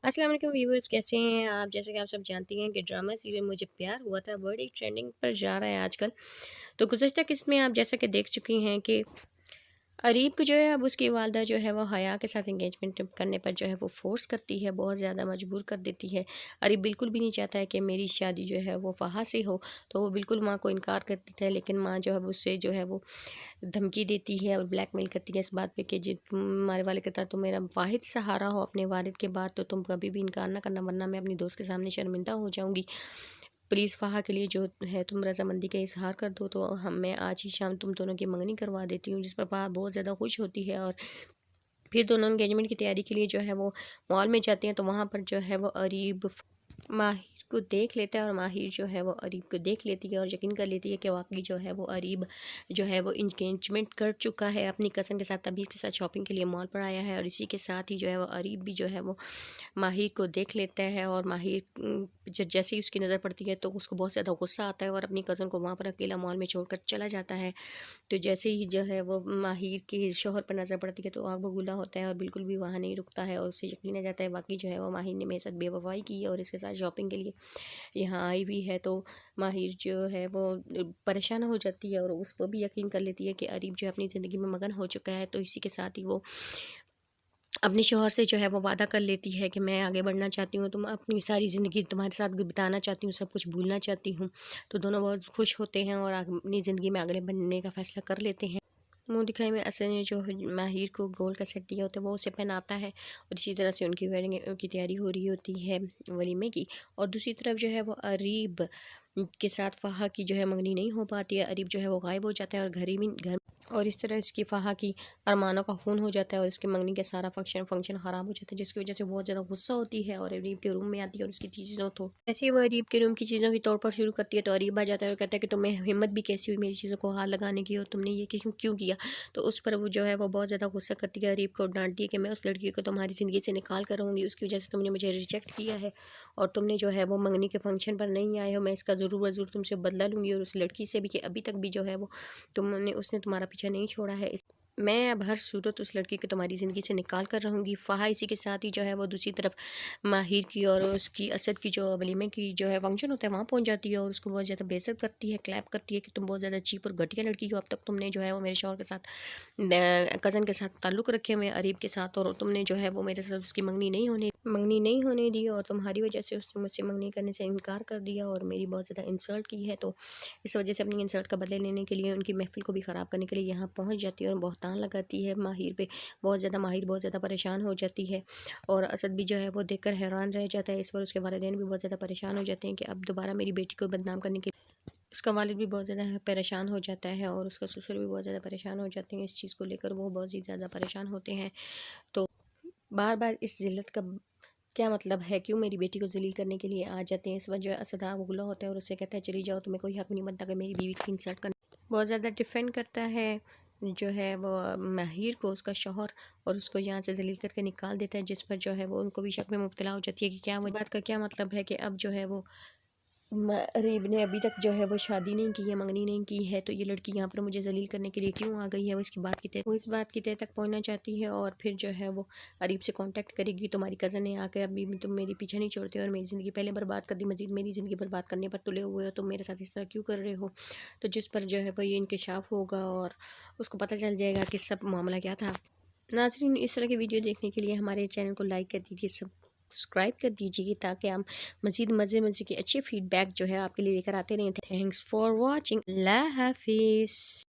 अस्सलाम वालेकुम व्यूअर्स, कैसे हैं आप? जैसे कि आप सब जानती हैं कि ड्रामा सीरियल मुझे प्यार हुआ था बड़ी ट्रेंडिंग पर जा रहा है आजकल। तो गुज़श्ता किस्त में आप जैसा कि देख चुकी हैं कि अरीब को जो है अब उसकी वालदा जो है वो हया के साथ एंगेजमेंट करने पर जो है वो फ़ोर्स करती है, बहुत ज़्यादा मजबूर कर देती है। अरीब बिल्कुल भी नहीं चाहता है कि मेरी शादी जो है वो फ़हा से हो, तो वो बिल्कुल माँ को इनकार कर देता है, लेकिन माँ जो है उससे जो है वो धमकी देती है और ब्लैकमेल करती है इस बात पे कि तुम्हारे वालिद कहता तो मेरा वाहिद सहारा हो अपने वालिद के बाद, तो तुम कभी भी इनकार ना करना, वरना मैं अपनी दोस्त के सामने शर्मिंदा हो जाऊंगी। प्लीज़ फ़ाहा के लिए जो है तुम रज़ामंदी का इज़हार कर दो, तो हम मैं आज ही शाम तुम दोनों की मंगनी करवा देती हूँ। जिस पर फ़ाहा बहुत ज़्यादा खुश होती है और फिर दोनों एंगेजमेंट की तैयारी के लिए जो है वो मॉल में जाते हैं। तो वहाँ पर जो है वो अरीब माहिर को देख लेता है और माहिर जो है वो अरीब को देख लेती है और यकीन कर लेती है कि वाकई जो है वो अरीब जो है वो इंगेजमेंट कर चुका है अपनी कज़न के साथ, तभी इसके साथ शॉपिंग के लिए मॉल पर आया है। और इसी के साथ ही जो है वो अरीब भी जो है वो माहिर को देख लेता है और माहिर जैसे ही उसकी नज़र पड़ती है तो उसको बहुत ज़्यादा गुस्सा आता है और अपनी कज़न को वहाँ पर अकेला मॉल में छोड़कर चला जाता है। तो जैसे ही जो है वो माहिर के शौहर पर नज़र पड़ती है तो आग बबूला होता है और बिल्कुल भी वहाँ नहीं रुकता है और उसे यकीन आ जाता है वाकई जो है वो माहिर ने मेरे साथ बेवफाई की है और इसके साथ शॉपिंग के लिए यहाँ आई हुई है। तो माहिर जो है वो परेशान हो जाती है और उस पर भी यकीन कर लेती है कि अरीब जो है अपनी ज़िंदगी में मगन हो चुका है। तो इसी के साथ ही वो अपने शौहर से जो है वो वादा कर लेती है कि मैं आगे बढ़ना चाहती हूँ, तुम अपनी सारी ज़िंदगी तुम्हारे साथ बिताना चाहती हूँ, सब कुछ भूलना चाहती हूँ। तो दोनों बहुत खुश होते हैं और अपनी ज़िंदगी में आगे बढ़ने का फ़ैसला कर लेते हैं। मुँह दिखाई में असल ने जो माहिर को गोल्ड का सेट दिया होता है वो उसे पहनाता है और इसी तरह से उनकी वेडिंग की तैयारी हो रही होती है वलीमे की। और दूसरी तरफ जो है वो अरीब के साथ फ़ाहा की जो है मंगनी नहीं हो पाती है। अरीब जो है वो गायब हो जाता है और घर और इस तरह इसकी फ़ाहा की अरमानों का खून हो जाता है और इसके मंगनी का सारा फंक्शन ख़राब हो जाता है, जिसकी वजह से बहुत ज़्यादा गुस्सा होती है और अरीब के रूम में आती है और उसकी चीज़ों तो ऐसे ही वो अरीब के रूम की चीज़ों की तोड़ फोड़ शुरू करती है। तो अरीब आ जाता है और कहता है कि तुम्हें हिम्मत भी कैसी हुई मेरी चीज़ों को हाथ लगाने की और तुमने ये क्यों क्यों किया। तो उस पर वो जो है वो बहुत ज़्यादा गुस्सा करती है, अरीब को डांटती है कि मैं उस लड़की को तुम्हारी ज़िंदगी से निकाल कर रहूँगी, उसकी वजह से तुमने मुझे रिजेक्ट किया है और तुमने जो है वो मंगनी के फंक्शन पर नहीं आए हो, मैं इसका ज़रूर तुमसे बदला लूँगी और उस लड़की से भी कि अभी तक भी जो है वो तुमने उसने तुम्हारा पीछा नहीं छोड़ा है। मैं अब हर सूरत उस लड़की को तुम्हारी ज़िंदगी से निकाल कर रहूँगी। फ़ाहा इसी के साथ ही जो है वो दूसरी तरफ माहिर की और उसकी असद की जो वलीमे की जो है फंक्शन होता है वहाँ पहुँच जाती है और उसको बहुत ज़्यादा बेइज्जत करती है, क्लैप करती है कि तुम बहुत ज़्यादा चीप और घटिया लड़की हो। अब तक तुमने जो है वो मेरे शौहर के साथ कज़न के साथ ताल्लुक़ रखे हुए हैं अरीब के साथ, और तुमने जो है वो मेरे साथ उसकी मंगनी नहीं होने दी और तुम्हारी वजह से उसने मुझसे मंगनी करने से इनकार कर दिया और मेरी बहुत ज़्यादा इंसल्ट की है। तो इस वजह से अपनी इंसल्ट का बदले लेने के लिए उनकी महफ़िल को भी ख़राब करने के लिए यहाँ पहुँच जाती है और बहतान लगाती है माहिर पे। माहिर बहुत ज़्यादा परेशान हो जाती है और असद भी जो है वो देखकर हैरान रह जाता है। इस पर उसके वालिदैन भी बहुत ज़्यादा परेशान हो जाते हैं कि अब दोबारा मेरी बेटी को बदनाम करने के, उसका वालिद भी बहुत ज़्यादा परेशान हो जाता है और उसका ससुर भी बहुत ज़्यादा परेशान हो जाते हैं। इस चीज़ को लेकर वो बहुत ही ज़्यादा परेशान होते हैं। तो बार बार इस ज़िल्लत का क्या मतलब है, क्यों मेरी बेटी को ज़लील करने के लिए आ जाते हैं। इस वजह असद आग बबूला होता है और उससे कहता है चली जाओ, तुम्हें कोई हक़ नहीं बनता कि मेरी बीवी की इंसल्ट करना। बहुत ज़्यादा डिफेंड करता है जो है वो माहिर को उसका शौहर और उसको यहाँ से ज़लील करके निकाल देता है, जिस पर जो है वो उनको भी शक में मुब्तला हो जाती है कि क्या वो बात का क्या मतलब है कि अब जो है वो अरीब ने अभी तक जो है वो शादी नहीं की है, मंगनी नहीं की है, तो ये लड़की यहाँ पर मुझे ज़लील करने के लिए क्यों आ गई है। वो इसकी बात की तह वो इस बात की तह तक पहुँचना चाहती है और फिर जो है वो अरीब से कांटेक्ट करेगी। तुम्हारी कज़न ने आकर अभी भी तुम मेरी पीछे नहीं छोड़ते और मेरी ज़िंदगी पहले बर्बाद कर दी, मज़ीद मेरी ज़िंदगी बर्बाद करने पर तुले हुए हो, तुम मेरे साथ इस तरह क्यों कर रहे हो। तो जिस पर जो है वो ये इंकशाफ होगा और उसको पता चल जाएगा कि सब मामला क्या था। नाज़रीन, इस तरह की वीडियो देखने के लिए हमारे चैनल को लाइक कर दीजिए, सब्सक्राइब कर दीजिए ताकि हम मज़ीद मज़े के अच्छे फीडबैक जो है आपके लिए लेकर आते रहें। Thanks for watching. अल्लाह हाफिज़।